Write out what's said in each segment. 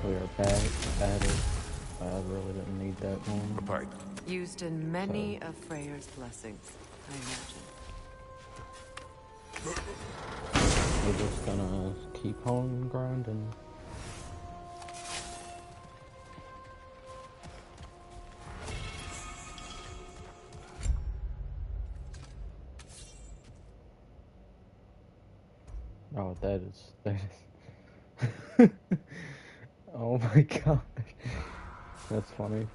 We are back at it. I really didn't need that A one. pipe. Used in many of Freyr's blessings, I imagine. We're just gonna keep on grinding. Oh, that is... Oh my god. That's funny.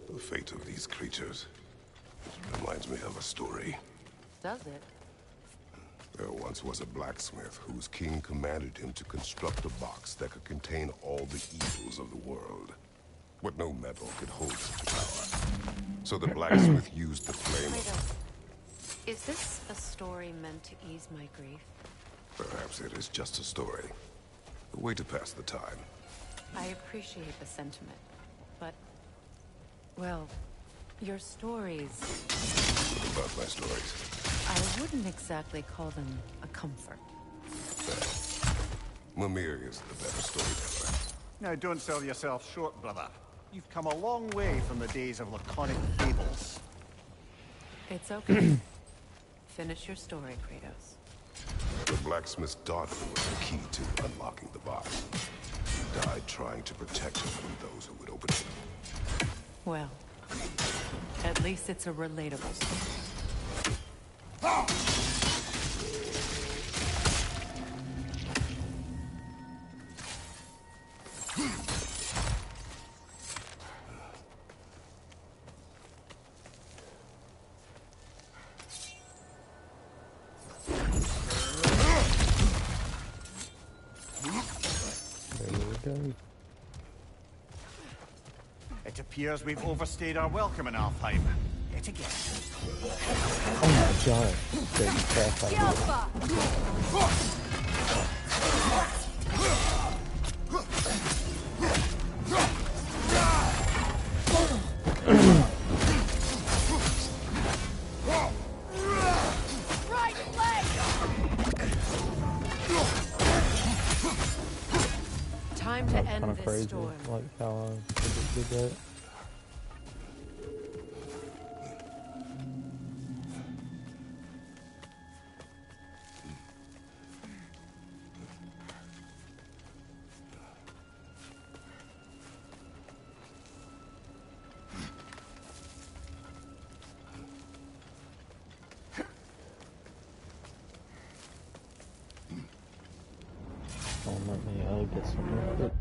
The fate of these creatures reminds me of a story. Does it? There once was a blacksmith whose king commanded him to construct a box that could contain all the evils of the world. But no metal could hold such power. So the blacksmith used the flame of... Is this a story meant to ease my grief? Perhaps it is just a story. A way to pass the time. I appreciate the sentiment, but... well, your stories... What about my stories? I wouldn't exactly call them a comfort. Mimir is the better storyteller. Now, don't sell yourself short, brother. You've come a long way from the days of laconic fables. It's okay. Finish your story, Kratos. The blacksmith's daughter was the key to unlocking the box. She died trying to protect her from those who would open it. Well, at least it's a relatable story. It appears we've overstayed our welcome in Alfheim. Yet again. Oh my god. Scared the crap out of me. Time to end Kinda this crazy, storm. like how I predicted that. Don't let me get some real quick.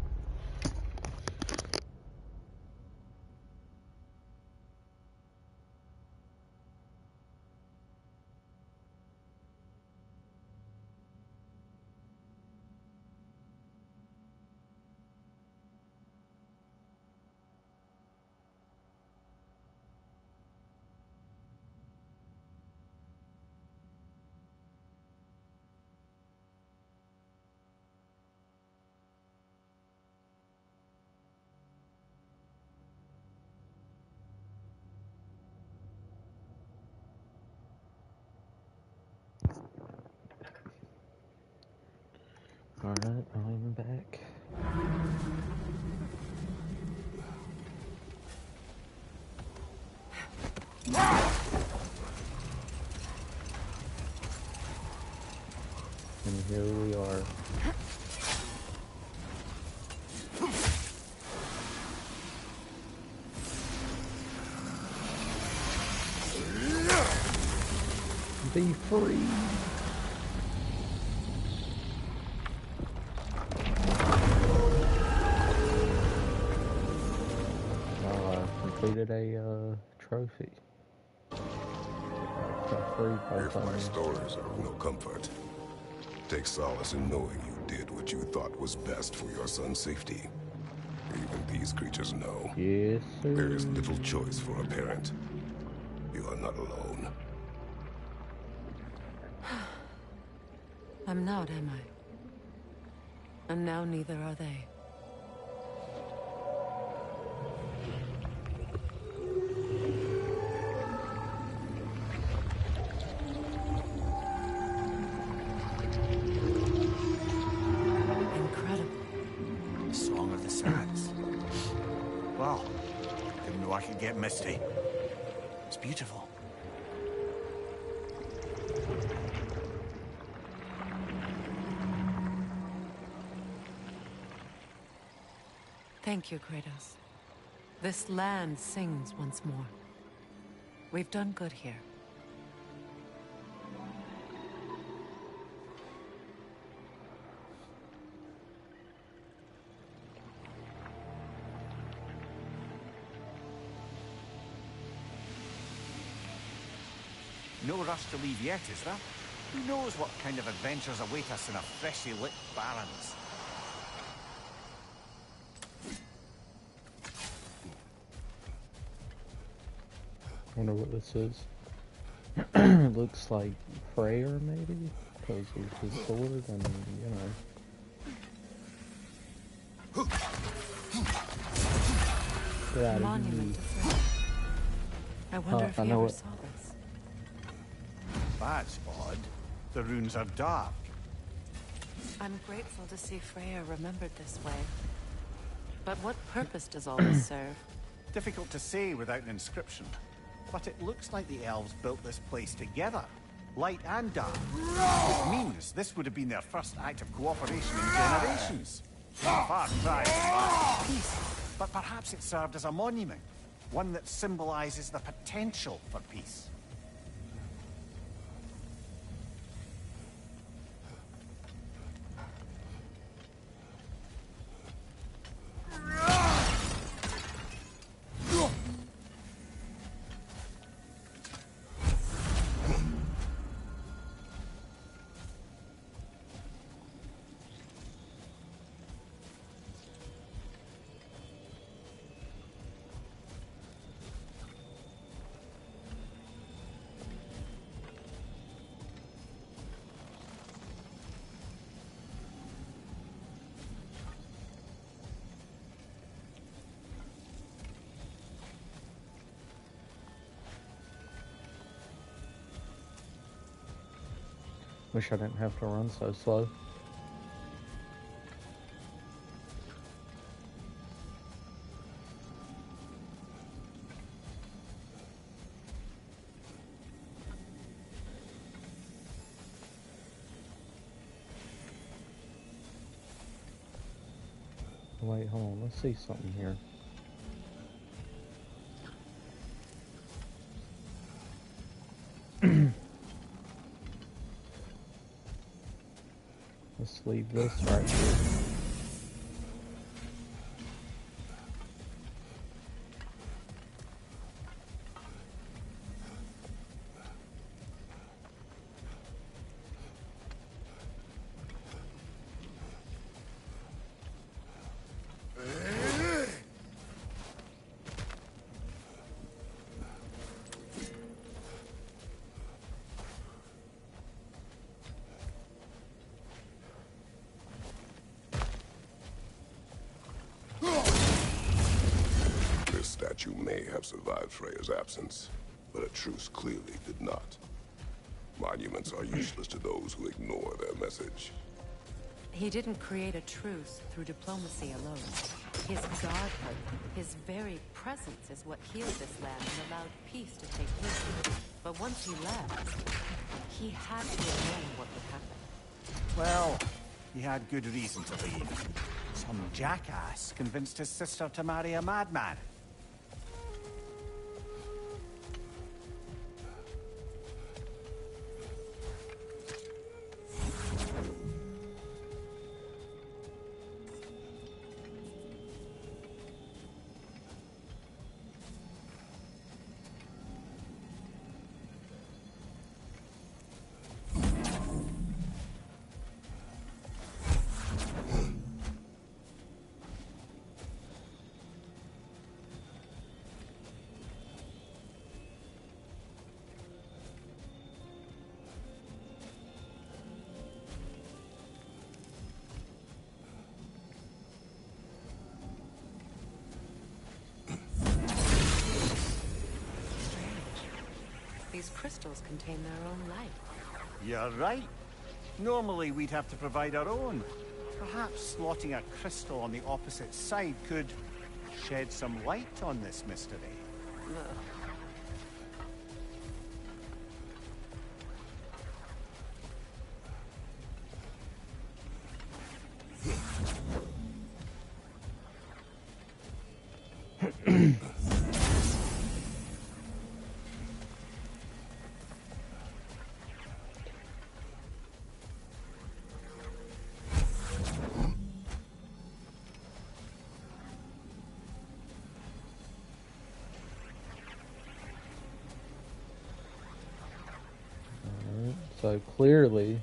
Alright, I'm back. And here we are. Be free. Completed a trophy. Got free by If my stories are of no comfort, take solace in knowing you did what you thought was best for your son's safety. Even these creatures know. Yes, sir. There is little choice for a parent. You are not alone. I'm not, am I? And now neither are they. sands. Wow. Didn't know I could get misty. It's beautiful. Thank you, Kratos. This land sings once more. We've done good here. No rush to leave yet, is there? Who knows what kind of adventures await us in our freshly lit barrens? Wonder what this is. Looks like Freyr, maybe? Because of his sword and, you know. Get out of Monument to here. Freya. I wonder if I he know ever it. saw this. That's odd. The runes are dark. I'm grateful to see Freya remembered this way. But what purpose does all this serve? Difficult to say without an inscription. But it looks like the elves built this place together. Light and dark. It means this would have been their first act of cooperation in generations. Far cry from that peace. But perhaps it served as a monument. One that symbolizes the potential for peace. Wish I didn't have to run so slow. Wait, hold on. Let's see something here. Let's leave this right here. This statue may have survived Freya's absence, but a truce clearly did not. Monuments are useless to those who ignore their message. He didn't create a truce through diplomacy alone. His godhood, his very presence is what healed this land and allowed peace to take place. But once he left, he had to have known what would happen. Well, he had good reason to leave. Some jackass convinced his sister to marry a madman. These crystals contain their own light. You're right. Normally we'd have to provide our own. Perhaps slotting a crystal on the opposite side could shed some light on this mystery. So clearly,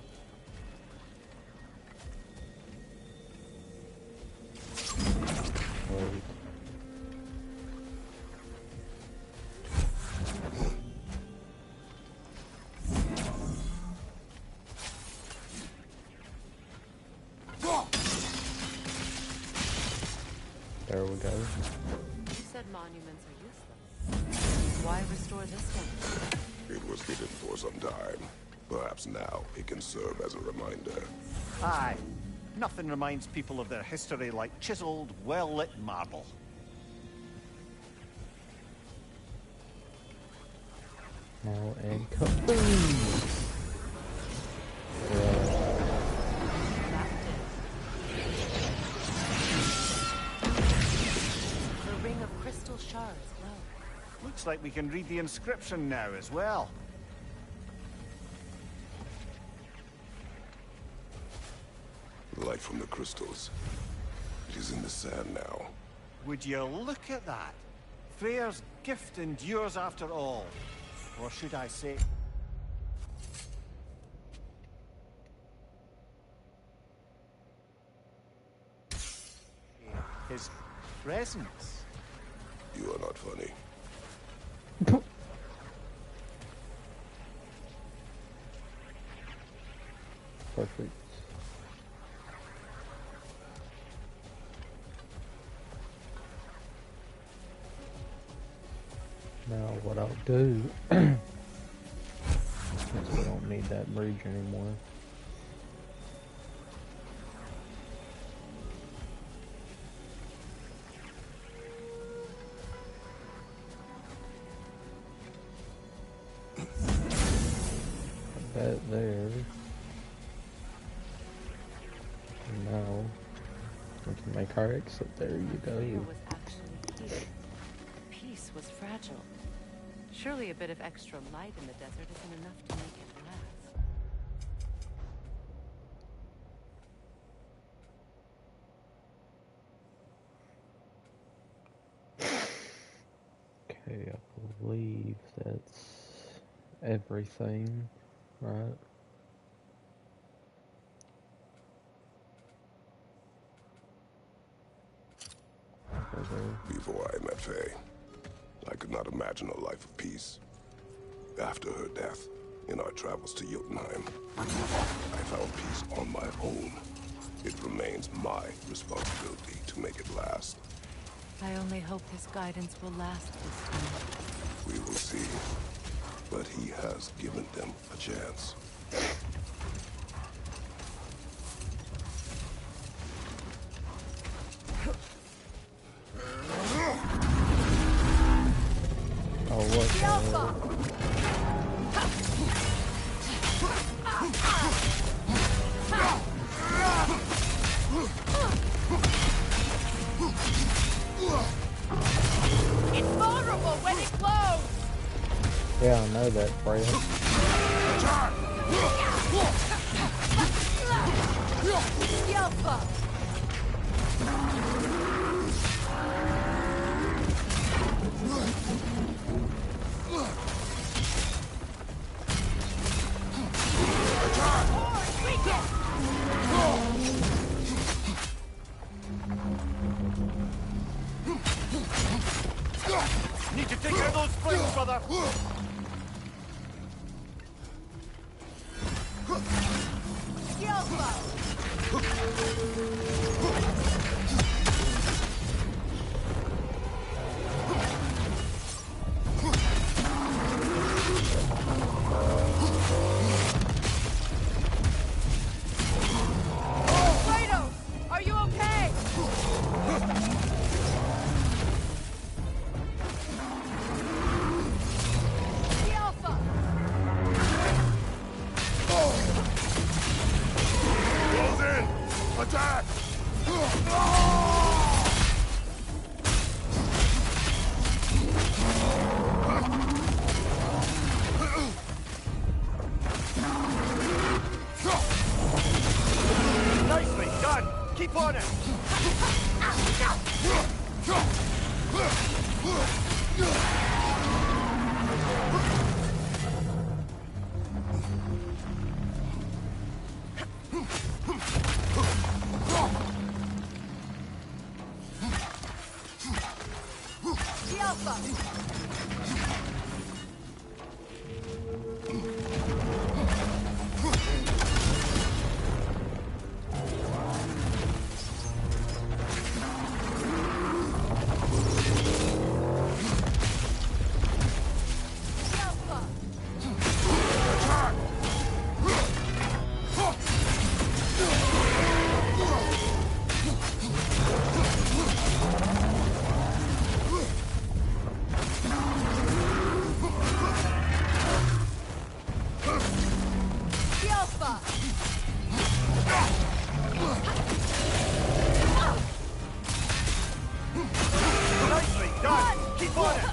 there we go. You said monuments are useless. Why restore this one? It was hidden for some time. Perhaps now it can serve as a reminder. Aye. Nothing reminds people of their history like chiseled, well-lit marble. Now and kaboom! The ring of crystal shards glow. Looks like we can read the inscription now as well. Light from the crystals. It is in the sand now. Would you look at that? Freyr's gift endures after all. Or should I say... his presence. You are not funny. Perfect. Now what I'll do, since we don't need that bridge anymore. That there. And now we can make our exit. There you go. Freya was actually here. Peace was fragile. Surely a bit of extra light in the desert isn't enough to make it last. Okay, I believe that's everything, right? Before I met Faye, I could not imagine a life of peace. After her death, in our travels to Jotunheim, I found peace on my own. It remains my responsibility to make it last. I only hope his guidance will last this time. We will see. But he has given them a chance. Oh, what the hell? It's vulnerable when it glows! Yeah, I know that, Freya. Yelpa! Need to take out those flames, brother! Alpha! Nicely done! Keep on it!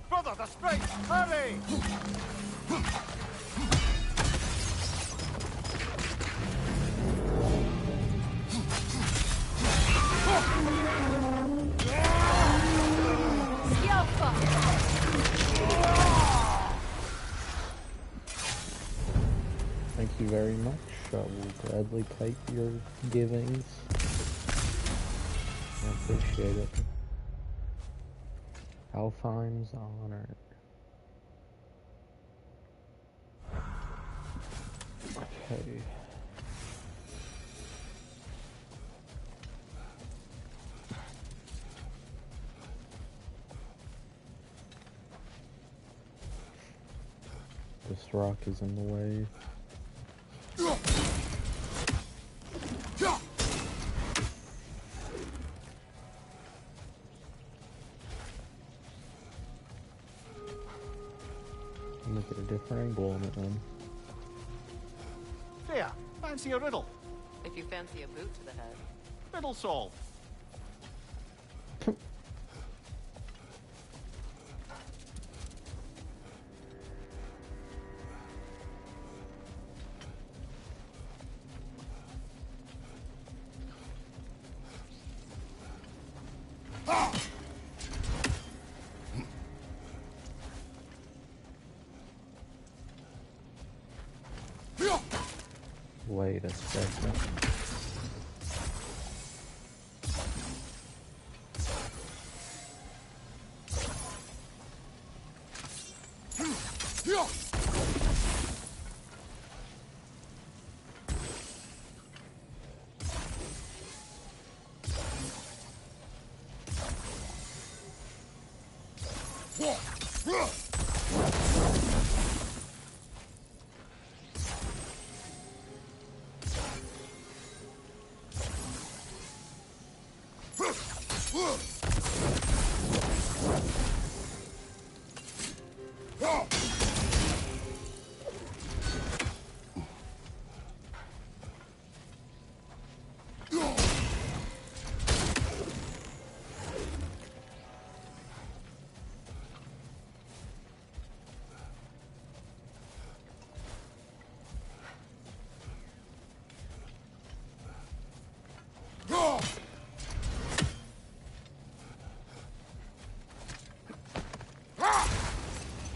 Brother, the spring! Hurry! Alpha! Thank you very much. I will gladly take your givings. I appreciate it. Alfheim's honor. Okay. This rock is in the way. Look at a different angle on it then. There, fancy a riddle. If you fancy a boot to the head. Riddle solved. Wait a second.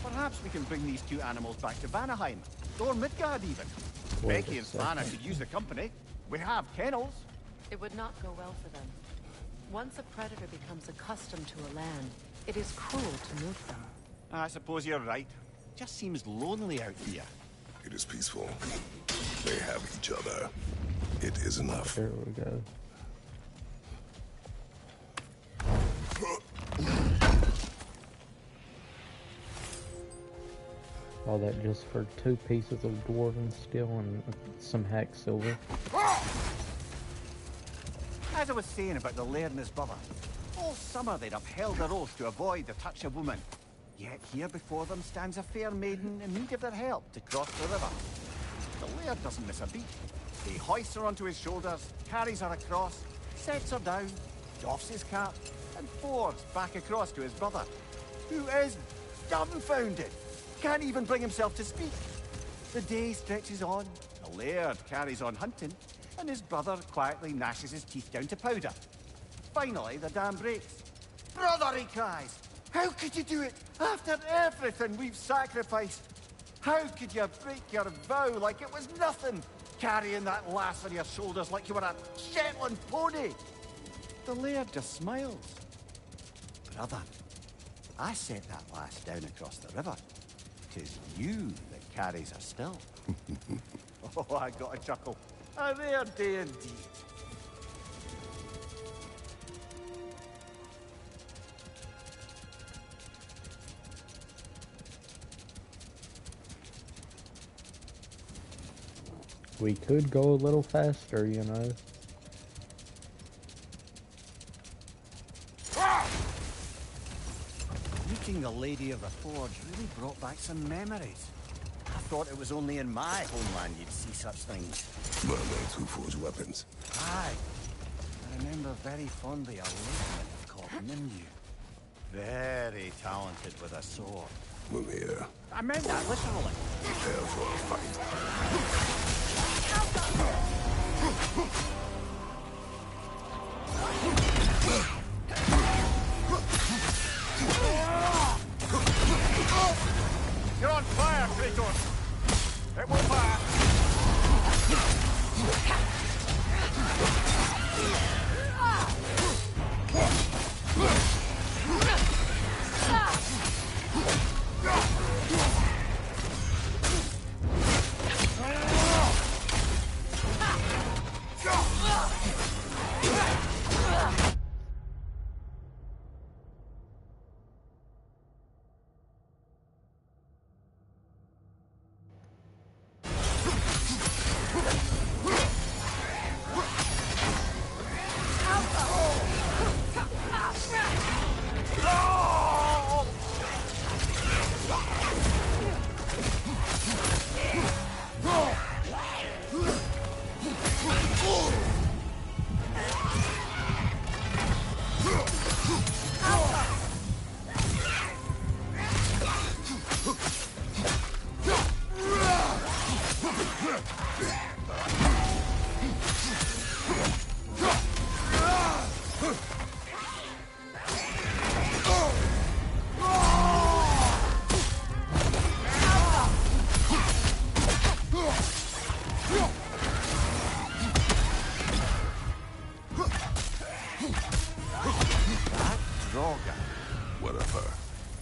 Perhaps we can bring these two animals back to Vanaheim, or Midgard even. Wait Becky a and Svanna second. could use the company. We have kennels. It would not go well for them. Once a predator becomes accustomed to a land, it is cruel to move them. I suppose you're right. Just seems lonely out here. It is peaceful. They have each other. It is enough. There we go. All that just for 2 pieces of dwarven steel and some hack silver. As I was saying about the laird and his brother, all summer they'd upheld their oath to avoid the touch of woman. Yet here before them stands a fair maiden in need of their help to cross the river. The laird doesn't miss a beat. He hoists her onto his shoulders, carries her across, sets her down, doffs his cap, and fords back across to his brother, who is dumbfounded, can't even bring himself to speak. The day stretches on, the laird carries on hunting, and his brother quietly gnashes his teeth down to powder. Finally, the dam breaks. "Brother," he cries, "how could you do it after everything we've sacrificed? How could you break your vow like it was nothing? Carrying that lass on your shoulders like you were a Shetland pony? The laird just smiles. Brother, I set that lass down across the river. 'Tis you that carries her still. Oh, I got a chuckle. A rare day indeed. We could go a little faster, you know. Meeting the Lady of the Forge really brought back some memories. I thought it was only in my homeland you'd see such things. Mermaids who forge weapons. Aye. I remember very fondly a lieutenant called Nimue. Very talented with a sword. Mimir, I meant that literally. prepare for a fight. You're on fire, Kratos! It will pass!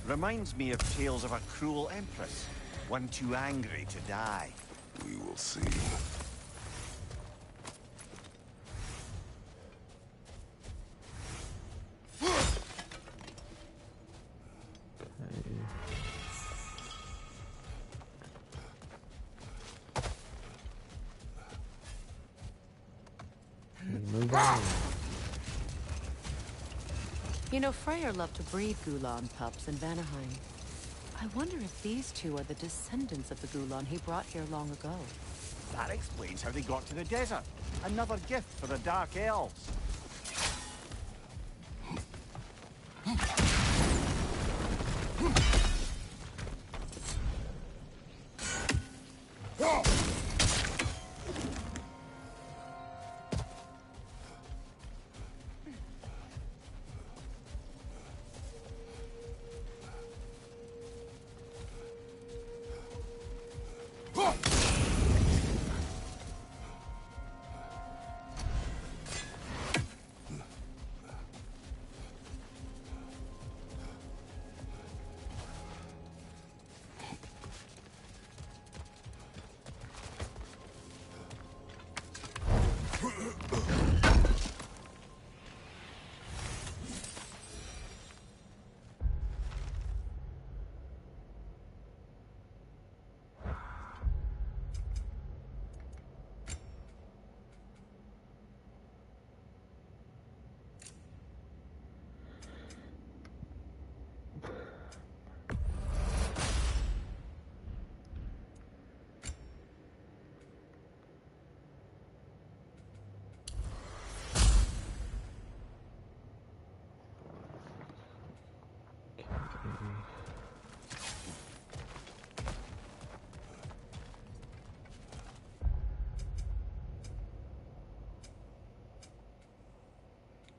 Reminds me of tales of a cruel empress, one too angry to die. We will see. Move on. You know, Freyr loved to breed Gulan pups in Vanaheim. I wonder if these two are the descendants of the Gulan he brought here long ago. That explains how they got to the desert. Another gift for the Dark Elves.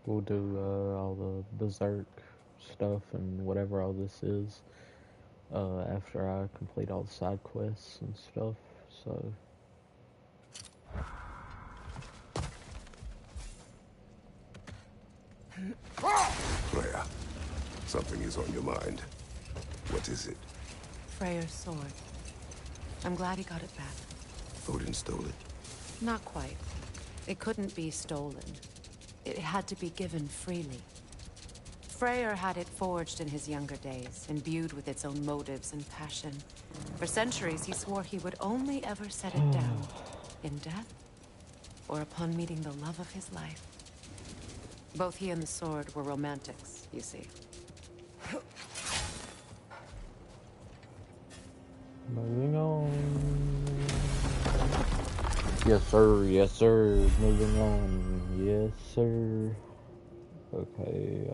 We'll do all the berserk stuff and whatever all this is after I complete all the side quests and stuff, so... Freya, something is on your mind. What is it? Freyr's sword. I'm glad he got it back. Odin stole it? Not quite. It couldn't be stolen. It had to be given freely. Freyr had it forged in his younger days, imbued with its own motives and passion. For centuries, he swore he would only ever set it down in death or upon meeting the love of his life. Both he and the sword were romantics, you see. Moving on. Yes, sir. Yes, sir. Moving on. Yes, sir. Okay,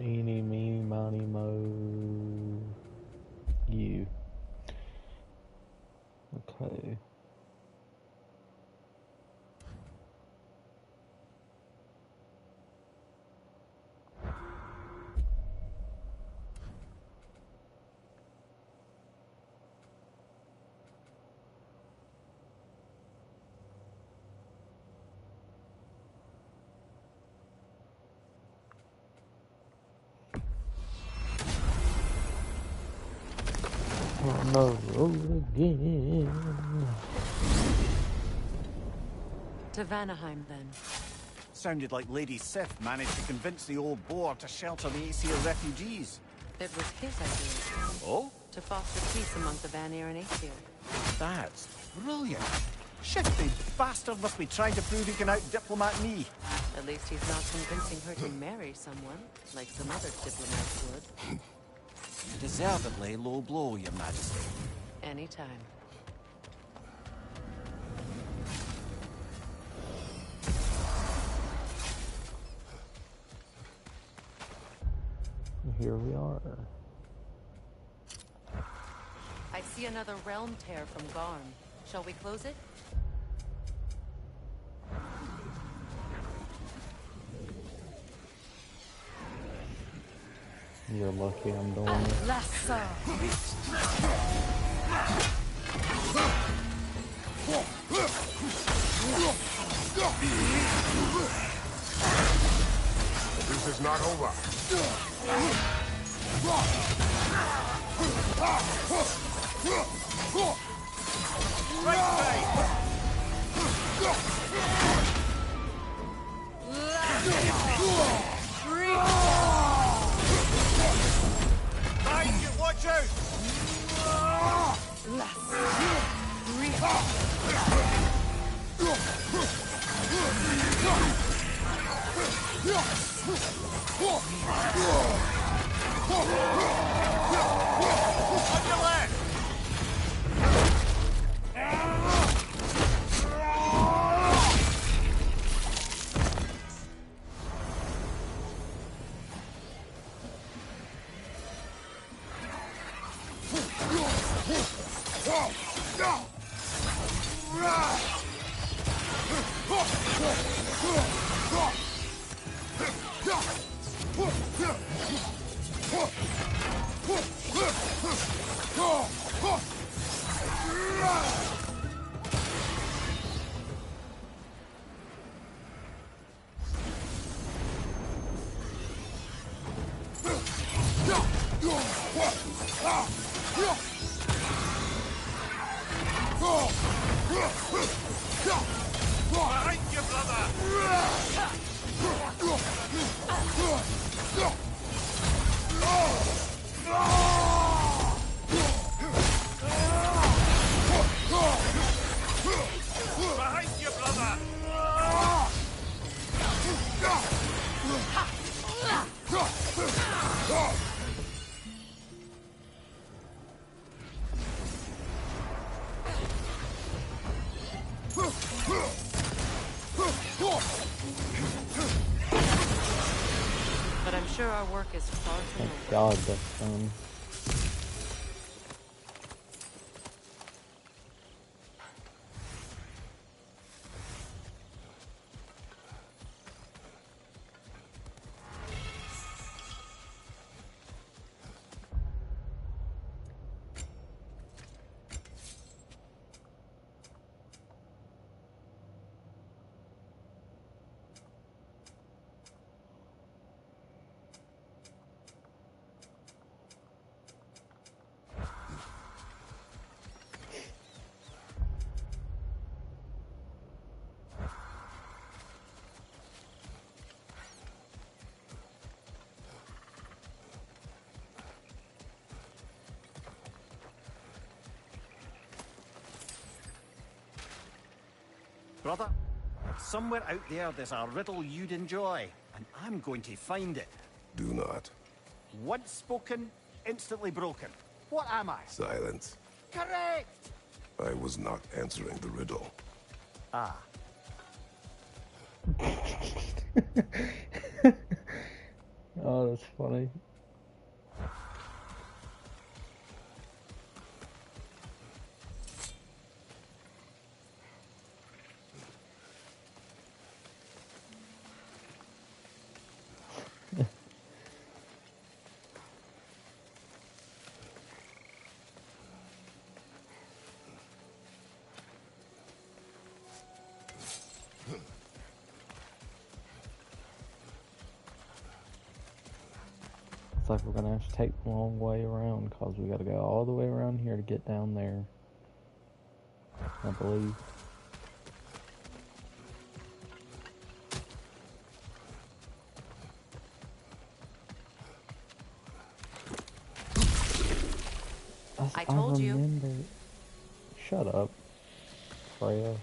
Eeny, meeny, miny, mo. You. Okay. On the road again. To Vanaheim, then. Sounded like Lady Sif managed to convince the old boar to shelter the Aesir refugees. It was his idea. Oh? To foster peace among the Vanir and Aesir. That's brilliant. Shifty bastard must be trying to prove he can out-diplomat me. At least he's not convincing her to marry someone, like some other diplomats would. Deservedly low blow, Your Majesty. Anytime. Here we are. I see another realm tear from Garm. Shall we close it? You're lucky I'm doing it. Lesser. This is not over. Watch out! On your left! Behind you, brother! sure our work is far from Thank over. God that's done. Brother, somewhere out there there's a riddle you'd enjoy, and I'm going to find it. Do not. Once spoken, instantly broken. What am I? Silence. Correct! I was not answering the riddle. Ah. Oh, that's funny. It's like we're gonna have to take the long way around because we gotta go all the way around here to get down there. I believe. I told you. remember. Shut up, Freya.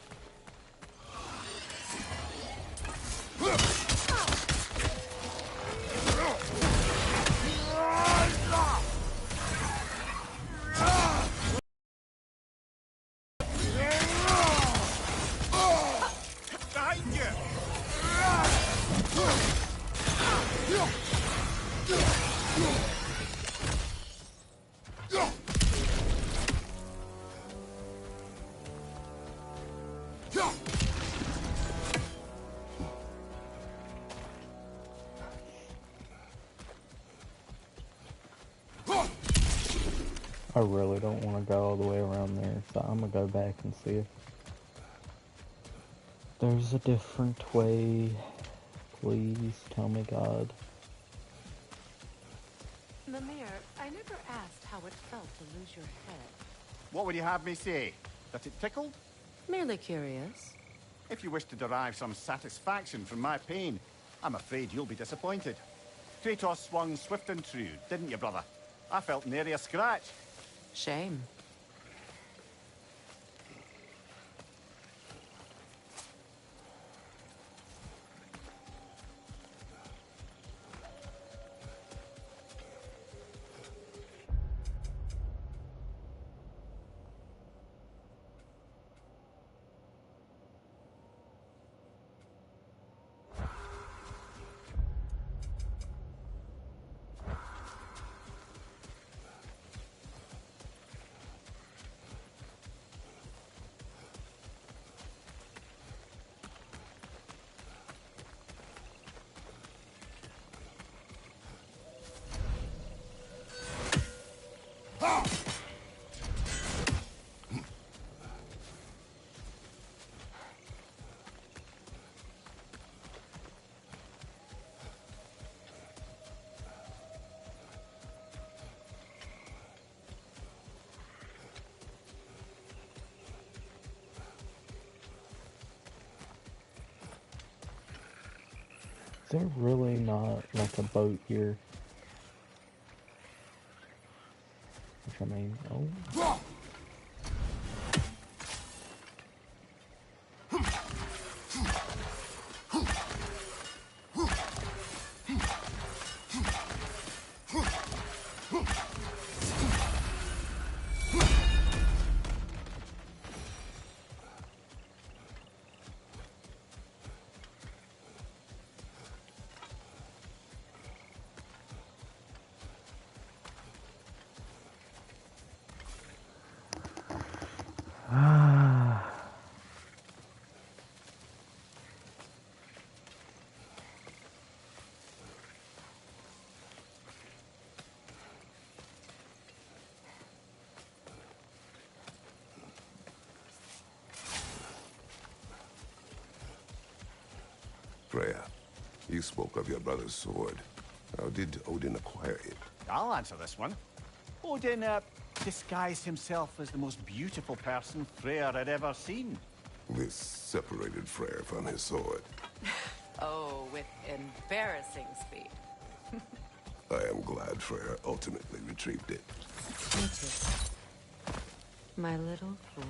Behind you! I really don't want to go all the way around there, so I'm gonna go back and see if there's a different way. Please tell me, God. Mimir, I never asked how it felt to lose your head. What would you have me say? That it tickled? Merely curious. If you wish to derive some satisfaction from my pain, I'm afraid you'll be disappointed. Kratos swung swift and true, didn't you, brother? I felt nary a scratch. Shame. Is there really not like a boat here? Which I mean, oh. You spoke of your brother's sword. How did Odin acquire it? I'll answer this one. Odin, disguised himself as the most beautiful person Freyr had ever seen. This separated Freyr from his sword. Oh, with embarrassing speed. I am glad Freyr ultimately retrieved it. Me too. My little fool.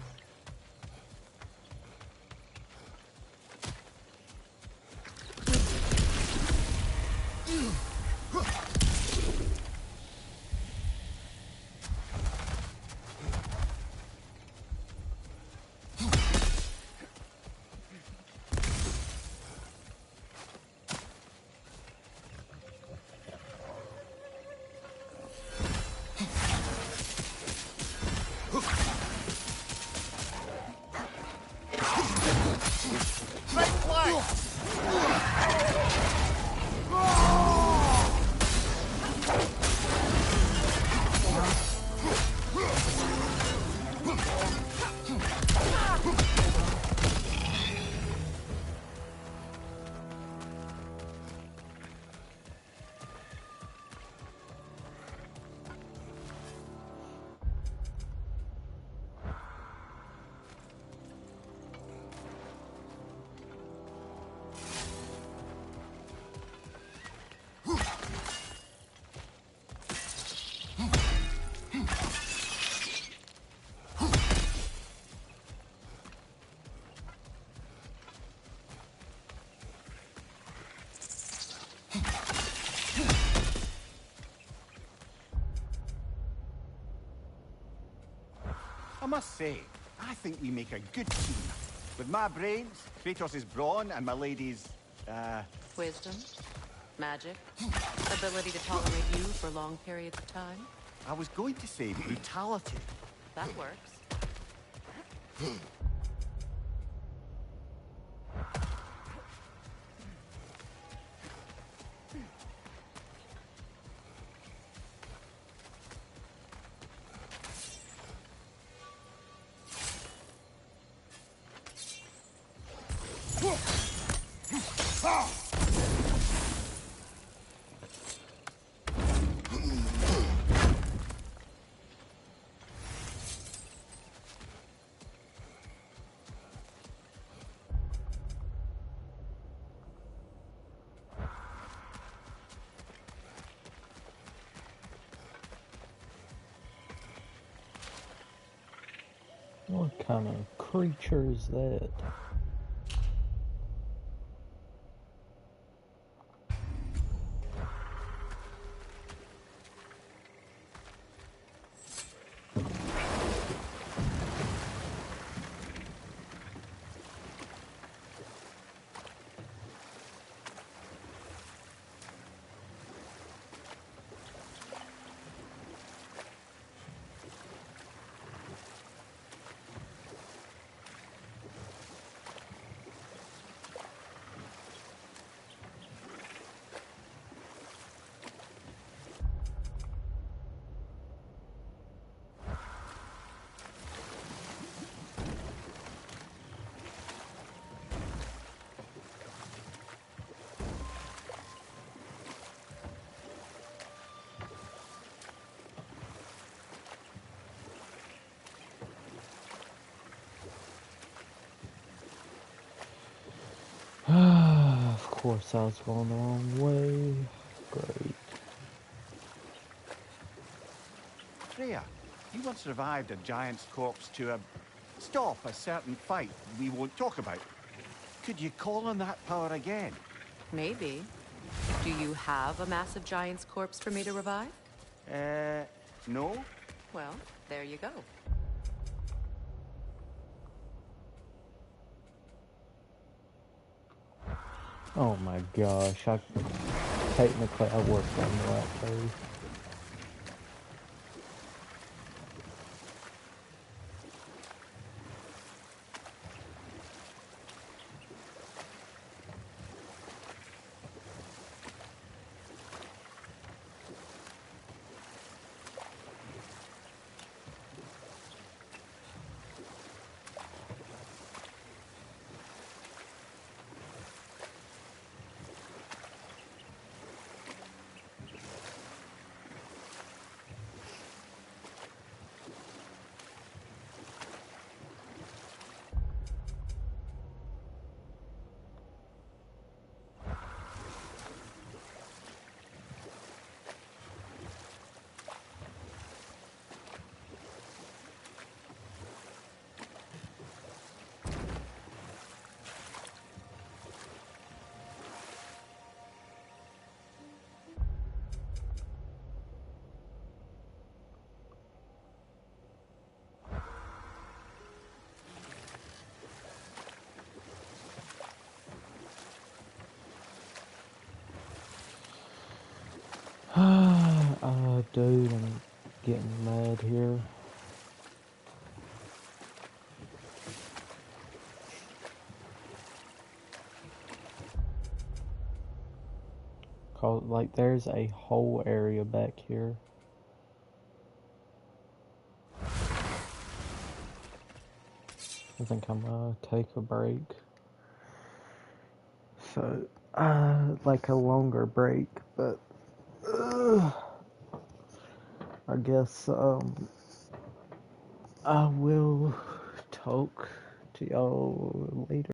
I must say, I think we make a good team. With my brains, Kratos' brawn, and my lady's, Wisdom, magic, ability to tolerate you for long periods of time. I was going to say brutality. That works. What kind of creature is that? Of course I was going the wrong way. Great. Freya, you once revived a giant's corpse to stop a certain fight we won't talk about. Could you call on that power again? Maybe. Do you have a massive giant's corpse for me to revive? No? Well, there you go. Oh my gosh, technically I worked on the right way. Dude, I'm getting mad here. Cause like there's a whole area back here. I think I'm gonna take a break. So, like a longer break, but I guess I will talk to y'all later.